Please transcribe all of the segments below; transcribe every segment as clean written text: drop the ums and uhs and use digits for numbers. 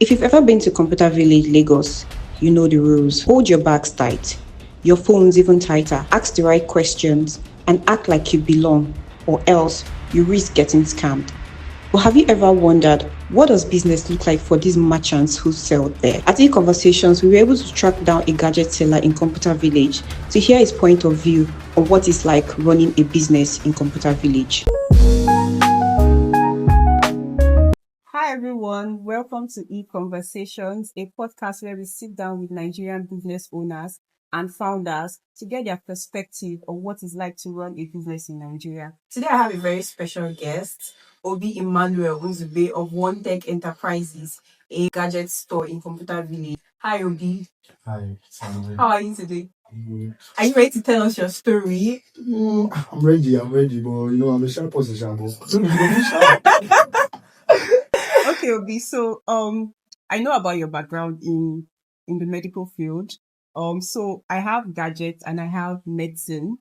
If you've ever been to Computer Village, Lagos, you know the rules. Hold your bags tight, your phones even tighter, ask the right questions, and act like you belong, or else you risk getting scammed. But have you ever wondered, what does business look like for these merchants who sell there? At E-Conversations, we were able to track down a gadget seller in Computer Village to hear his point of view on what it's like running a business in Computer Village. Hi everyone, welcome to E-Conversations, a podcast where we sit down with Nigerian business owners and founders to get their perspective on what it's like to run a business in Nigeria. Today I have a very special guest, Obi Obi of Wontech Enterprises, a gadget store in Computer Village. Hi Obi. Hi, Sandra. How are you today? Are you ready to tell us your story? I'm ready, but I'm a shy person, Shambo. Okay, Obi. So, I know about your background in the medical field. So I have gadgets and I have medicine.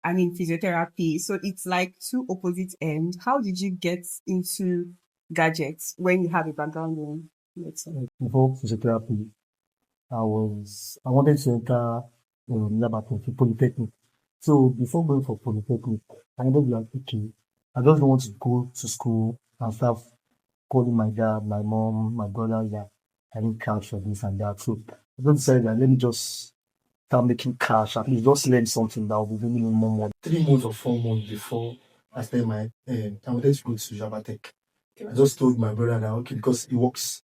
I'm in physiotherapy. So it's like two opposite ends. How did you get into gadgets when you have a background in medicine? Before physiotherapy, I wanted to enter laboratory polytechnic. So before going for polytechnic, I ended up like, okay, I just don't want to go to school and start calling my dad, my mom, my brother, that I need cash for this and that. So I just decided that let me just start making cash, at least just learn something that will be bringing me more money. 3 months or 4 months before I started I wanted to go to Jabatech. I just told my brother that, okay, because he works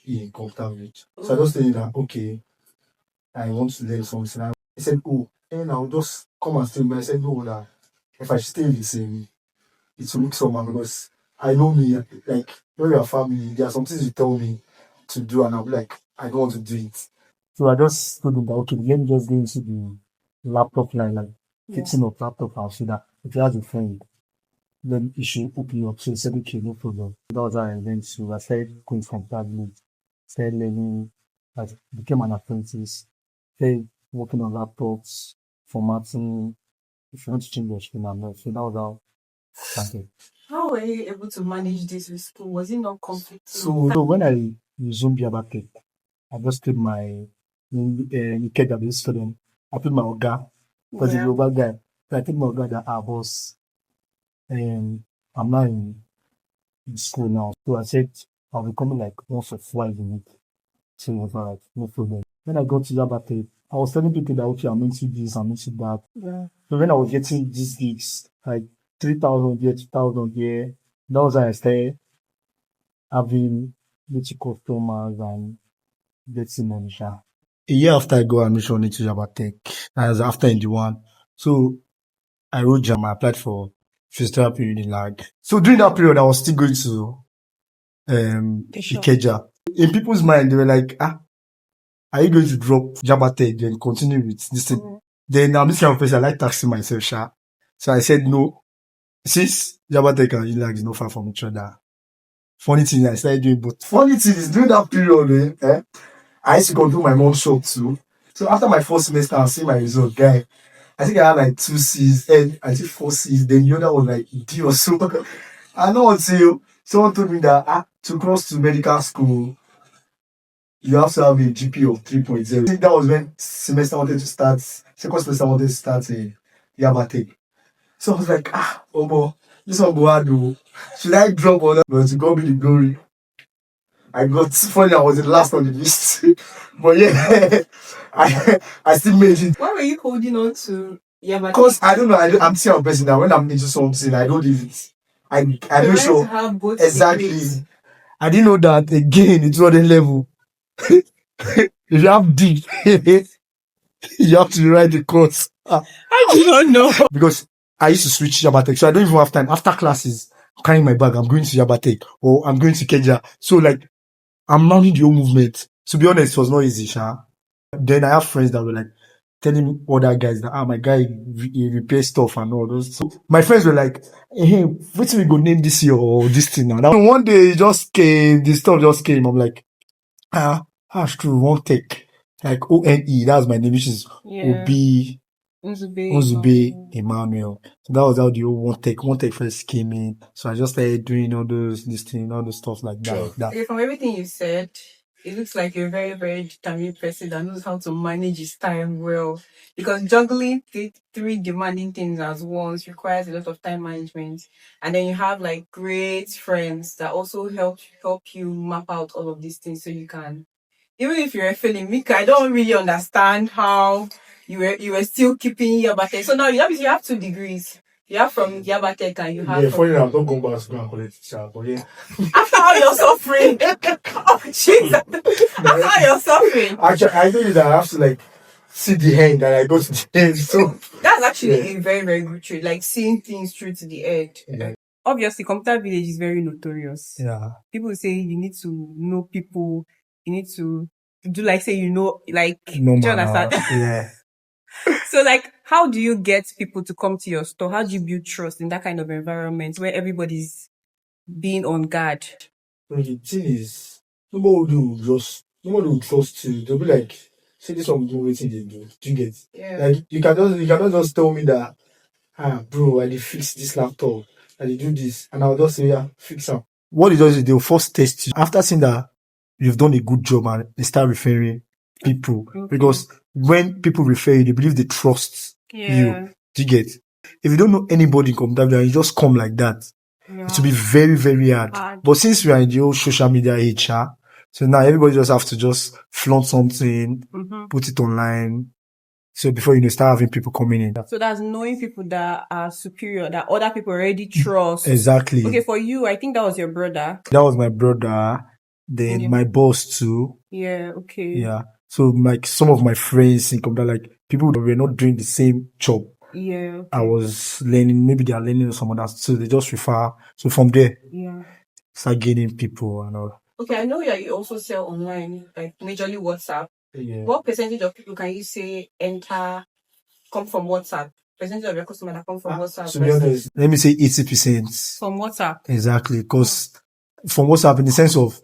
in Computer Village. So I just told him that, okay, I want to learn something. He said, oh, and I'll just come and stay with me. I said, no, that if I stay in the same, it will look somehow because I know me, like, when we are family, there are some things you tell me to do, and I'll be like, I don't want to do it. So I just told him that, okay, let me just go into the laptop line, like, fixing up laptop and so that if he has a friend, then he should open you up. So he said, okay, no problem. That was how I went to, I started going from that village, started learning, I became an apprentice, started working on laptops, formatting, if you want to change your screen and all. So that was how I started. How were you able to manage this with school? Was it not conflicting? So when I resumed Yabatek, I just put my Ikeda this for them. I put my Oga, because he's the Oga guy. So I think my Oga that boss, I'm not in school now. So I said I'll be coming like once or twice a week. So it was like no problem. When I got to Yabatek, I was telling people that okay, I'm into this, I'm into that. Yeah. So when I was getting these gigs, like 3,000 here, 2,000 here, that was how I started having little customers and getting money. A year after I got admission into Jabatech, that was after ND1. So I wrote JAM, I applied for physiotherapy in Lag. So during that period, I was still going to Ikeja. In people's mind, they were like, are you going to drop Jabatech and continue with this thing? Then I'm this kind of person, I like taxing myself, sha. So I said no. Since Jabatech and Ilag is not far from each other. Funny thing, I started doing both. Funny thing is, during that period, I used to go do my mom's shop too. So after my first semester, I see my result, guy. I think I had like 2 C's, and I think 4 C's. Then the other was like D or so. I know until someone told me that to cross to medical school, you have to have a GP of 3.0. I think that was when semester wanted to start. Second semester wanted to start in Yabatech. So I was like, Omo, this one go hard though. Should I drop or not? But to God be the glory. I got funny, I was the last on the list. But yeah, I still made it. Why were you holding on to Yabatech? Because I don't know, I'm still a person that when I'm into something, I don't leave it. I make sure. Have both Exactly. secrets. I didn't know that again, it's not a level. If you have D, you have to write the course. I do not know. Because I used to switch Yabatech, so I don't even have time. After classes, I'm carrying my bag, I'm going to Yabatech, or I'm going to Keja. So like, I'm learning the whole movement. To be honest, it was not easy, sha. Then I have friends that were like telling me other guys that my guy he repair stuff and all those. So my friends were like, hey, wait till we go name this year or this thing now. That one day it just came, the stuff just came. I'm like, that's true, Wontech. Like ONE, that's my name, which is Obi Unzube Emmanuel. So that was how the whole Wontech first came in. So I just started doing all those stuff like that. Okay, from everything you said, it looks like you're a very, very determined person that knows how to manage his time well. Because juggling three demanding things at once requires a lot of time management. And then you have like great friends that also help you map out all of these things so you can, even if you're failing, Mika, I don't really understand how you were still keeping Yabatech. So now you have 2 degrees. You have from Yabatech and you have Yeah, from, funny enough, don't go back to go and collect it, but yeah. after all your suffering. Oh Jesus. After all your suffering. Actually, I told you that I have to like see the end and I go to the end. So That's actually a very, very good trait, like seeing things through to the end. yeah. Obviously, Computer Village is very notorious. Yeah. People say you need to know people, you need to do like say like No do you man. understand? Yeah. So like how do you get people to come to your store? How do you build trust in that kind of environment where everybody's being on guard? The thing is, nobody will trust you. They'll be like, say this one do waiting they do. Do you get? Yeah. Like you cannot just tell me that bro, I did fix this laptop, I did do this, and I'll just say, yeah, fix them. What they do is they'll first test you. After seeing that you've done a good job and they start referring people. Okay. Because when people refer you, they believe they trust you. Yeah. Do you get? If you don't know anybody in computer, you just come like that. Yeah. It will be very, very hard. But since we are in the old social media age, so now everybody just have to just flaunt something, put it online. So before you start having people coming in. So that's knowing people that are superior, that other people already trust. Exactly. Okay, for you, I think that was your brother. That was my brother. Then my boss too. Yeah, okay. Yeah. So like some of my friends in computer, like people that were not doing the same job. Yeah. Okay. I was learning, maybe they are learning some others. So they just refer. So from there, start gaining people and all. Okay, I know you also sell online, like majorly WhatsApp. Yeah. What percentage of people can you say come from WhatsApp? Percentage of your customers that come from WhatsApp? To be honest, let me say 80%. From WhatsApp. Exactly. Because from WhatsApp in the sense of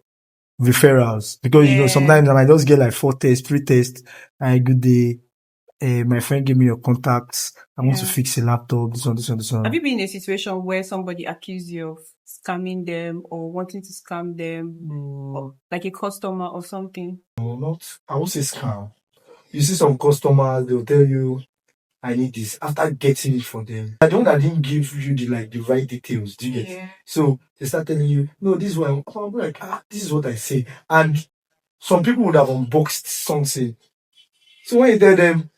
referrals. Because sometimes I might just get like 4 tests, 3 tests, and good day. My friend gave me your contacts. I want to fix a laptop, this one. Have you been in a situation where somebody accused you of scamming them or wanting to scam them? Like a customer or something? No, I won't say scam. You see some customers, they'll tell you, I need this. After getting it for them, I don't. I didn't give you the right details. Do you get? Yeah. So they start telling you, no, this is what I'm like. This is what I say. And some people would have unboxed something. So when you tell them,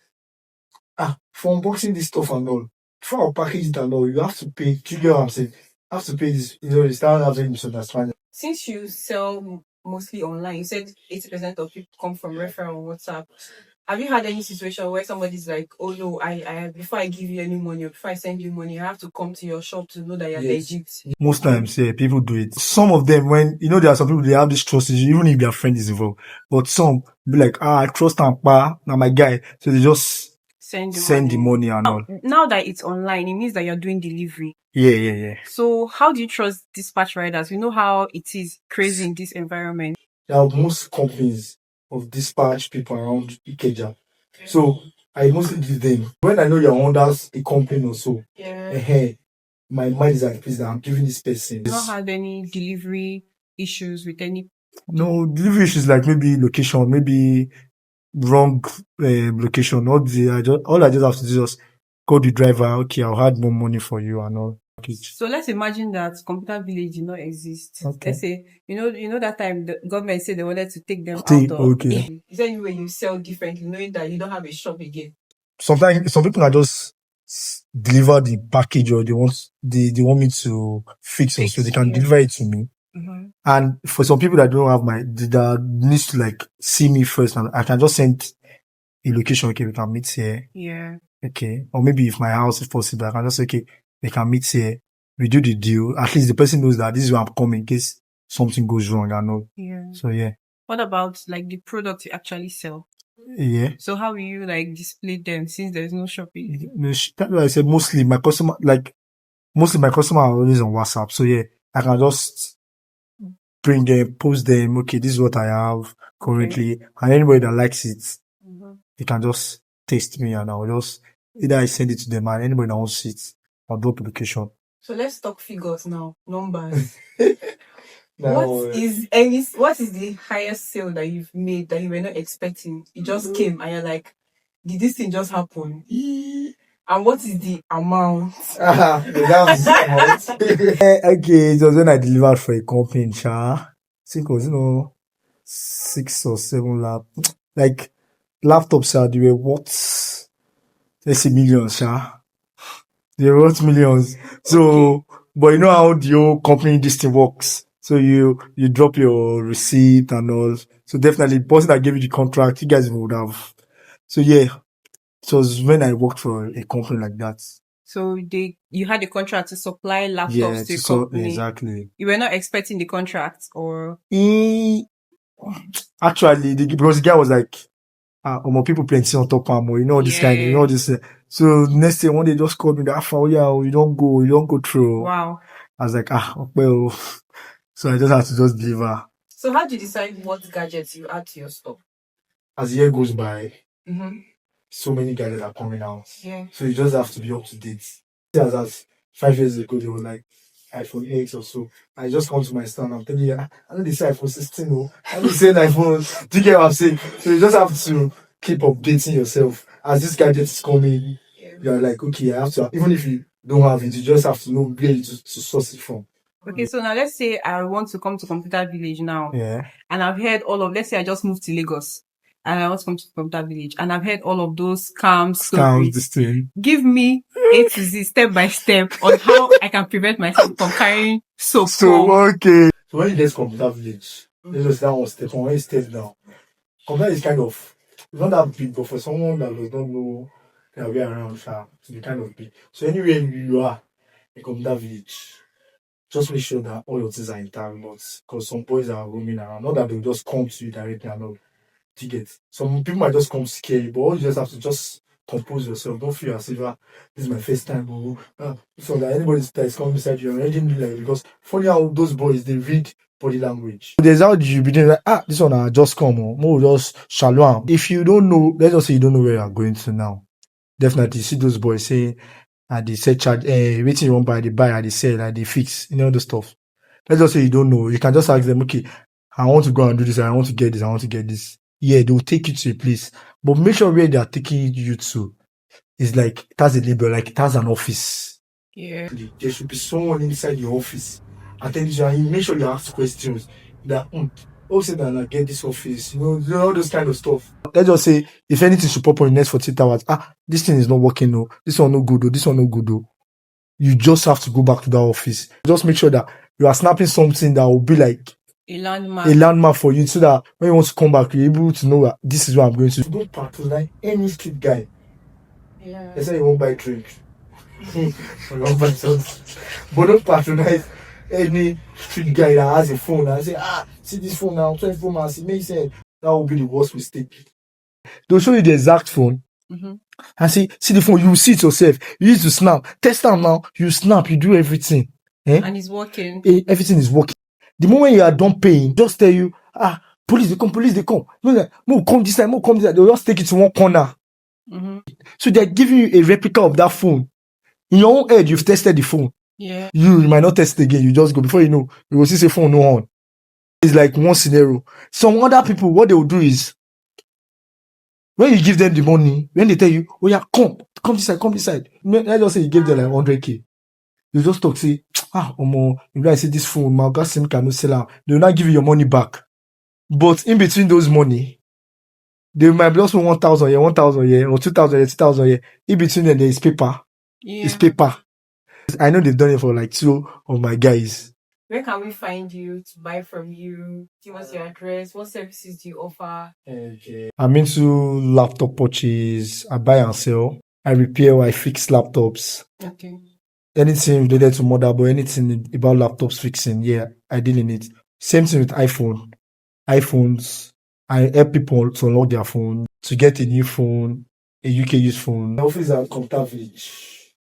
for unboxing this stuff and all, before I package it and all, you have to pay. Do you get what I'm saying? I have to pay this. You start having misunderstanding. Since you sell mostly online, you said 80% of people come from referral on WhatsApp. Have you had any situation where somebody's like, oh no, I before I give you any money or before I send you money, I have to come to your shop to know that you're legit? Most times, yeah, people do it. Some of them, when, there are some people, they have this trust issue, even if their friend is involved. But some be like, I trust him, now my guy. So they just send the money and all. Now that it's online, it means that you're doing delivery. Yeah. So how do you trust dispatch riders? You know how it is crazy in this environment. There are most companies of dispatch people around Ikeja. So I mostly give them. When I know you're under a company or so, my mind is at peace that I'm giving this person. You not had any delivery issues with any? No, delivery issues like maybe location, maybe wrong location. All I just have to do is just call the driver. Okay, I'll add more money for you and all. So let's imagine that Computer Village did not exist. Okay. Let's say, that time the government said they wanted to take them out of. Okay. Is there any way you sell differently, knowing that you don't have a shop again? Sometimes some people are just deliver the package or they want me to fix it, so they can deliver it to me. Mm-hmm. And for some people that don't have that needs to like see me first, and I can just send a location. Okay, we can meet here. Yeah. Okay. Or maybe if my house is possible, I can just say, okay, we can meet here. We do the deal. At least the person knows that this is where I'm coming in case something goes wrong. I know. Yeah. So yeah. What about like the products you actually sell? Yeah. So how will you like display them since there's no shopping? That's what I said. Mostly my customer are always on WhatsApp. So yeah, I can just bring them, post them. Okay, this is what I have currently, and anybody that likes it, they can just text me and I'll just Either I send it to them and anybody that wants it, I'll drop the location. So let's talk figures now, numbers. Now, What is the highest sale that you've made that you were not expecting? It just came and you're like, did this thing just happen? And what is the amount? Okay, it was when I delivered for a company, I think it was, 6 or 7 like laptops, they were worth, let's say millions, they were worth millions. So, but you know how the whole company this thing works. So you drop your receipt and all. So definitely, the person that gave you the contract, you guys would have. So yeah, it was when I worked for a company like that. So you had a contract to supply laptops Yeah, to a so company. exactly. You were not expecting the contract, or Actually, because the guy was like, people plenty on top of all this kind of, all this. So next day, one day just called me, you don't go through. Wow. I was like, well, so I just had to just deliver. So how do you decide what gadgets you add to your store? As the year goes by, so many gadgets are coming out. Yeah. So you just have to be up to date. As 5 years ago, they were like iPhone 8 or so. I just come to my stand, I'm telling you, I know they say iPhone 16, I know they say iPhone, do you get what I'm saying? So you just have to keep updating yourself. As this gadget is coming, you're like, okay, I have to, even if you don't have it, you just have to know where to source it from. Okay, so now let's say I want to come to Computer Village now. Yeah. And I've heard let's say I just moved to Lagos and I want to come to Computer Village and I've heard all of those scams, This thing. Give me A to Z, step by step, on how I can prevent myself from carrying soap. Okay. So when you get to Computer Village, let's just that one step. When you step down, Computer is kind of, it's not that big, but for someone that does not know their way around, it's be kind of big. So anywhere you are in Computer Village, just make sure that all your things are intact, because some boys are roaming around. Not that they'll just come to you directly and all. Tickets. Some people might just come scare you, but all you just have to just compose yourself. Don't feel as if this is my first time. So that anybody that is coming beside you, you're already like, because funny how those boys they read body language. There's how you be doing like, this one just come on, more just shalom. If you don't know, let's just say you don't know where you're going to now. Definitely see those boys saying they say charge waiting you want buy, they buy, they sell, they fix, the stuff. Let's just say you don't know. You can just ask them, okay, I want to go and do this, I want to get this, I want to get this. Yeah, they will take you to a place. But make sure where they are taking you to is like, it has a label, like it has an office. Yeah. There should be someone inside your office. And then you make sure you ask questions that, say that I get this office, all those kind of stuff. Let's just say, if anything should pop on the next 48 hours, this thing is not working, no. This one no good, though. This one no good, though. You just have to go back to that office. Just make sure that you are snapping something that will be like a landmark for you, so that when you want to come back, you're able to know that this is where I'm going to. Don't patronize any street guy. Yeah. They say you won't buy drink. Or you won't buy something. But don't patronize any street guy that has a phone and say, see this phone now, 24 months, it makes sense. That will be the worst mistake. They'll show you the exact phone. And see the phone, you see it yourself. You need to snap. Test them now. You snap, you do everything. And it's working. Everything is working. The moment you are done paying, just tell you, police they come. No, come this side, come this side. They'll just take it to one corner. So they're giving you a replica of that phone. In your own head, you've tested the phone. Yeah. You might not test it again. You just go. Before you know, you will see the phone no on. It's like one scenario. Some other people, what they will do is, when you give them the money, when they tell you, oh yeah, come this side. Let's just say you give them like 100K. You just talk, say, you guys see this phone, my God, SIM cannot sell out. They will not give you your money back. But in between those money, they might be also 1,000 here, 1,000 here, or 2,000 here, 2,000 here. In between them, there is paper. Yeah. It's paper. I know they've done it for like 2 of my guys. Where can we find you to buy from you? Give us your address. What services do you offer? Okay. I'm into laptop purchase. I buy and sell. I repair or I fix laptops. Okay. Anything related to motherboard, anything about laptops fixing, yeah, I deal in it. Same thing with iPhones. I help people to unlock their phone, to get a new phone, a UK used phone. My office is at Computer Village.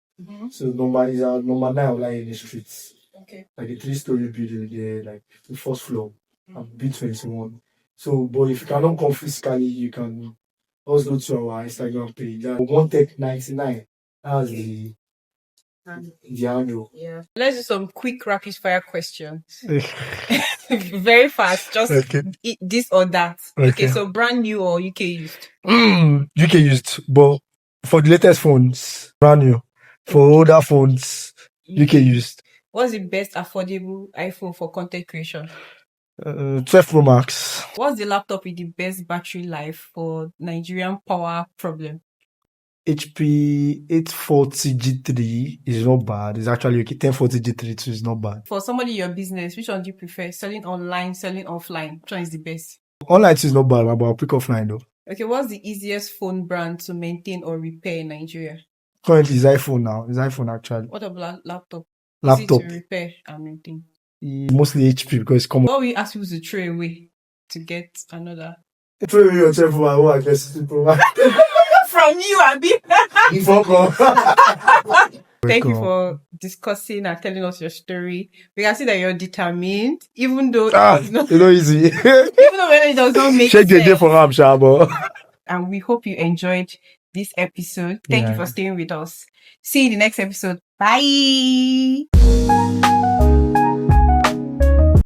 So number 9 like in the streets. Okay. Like a 3-story building there, like the first floor. I'm B21. So, but if you cannot come physically, you can Also go to our Instagram page. Wontech99. That's the handle. Yeah. Let's do some quick rapid fire questions. Very fast. Just this or that. Okay, so brand new or UK used? UK used, but for the latest phones, brand new. For older phones, UK used. What's the best affordable iPhone for content creation? 12 Pro Max. What's the laptop with the best battery life for Nigerian power problem? HP 840 G3 is not bad. It's actually okay. 1040 G3 too is not bad. For somebody in your business, which one do you prefer? Selling online, selling offline? Which one is the best? Online is not bad, but I'll pick offline though. Okay, what's the easiest phone brand to maintain or repair in Nigeria? Currently, it's iPhone now. It's iPhone actually. What about laptop? Laptop. Easy to repair and maintain. Mostly HP because it's common. What we ask people to throw away to get another? Throw away your telephone. I guess from you, Abi. Thank you for discussing and telling us your story. We can see that you're determined, even though it's not easy. Even though it does not make sense. Check the day for him, Shabo. And we hope you enjoyed this episode. Thank you for staying with us. See you in the next episode. Bye.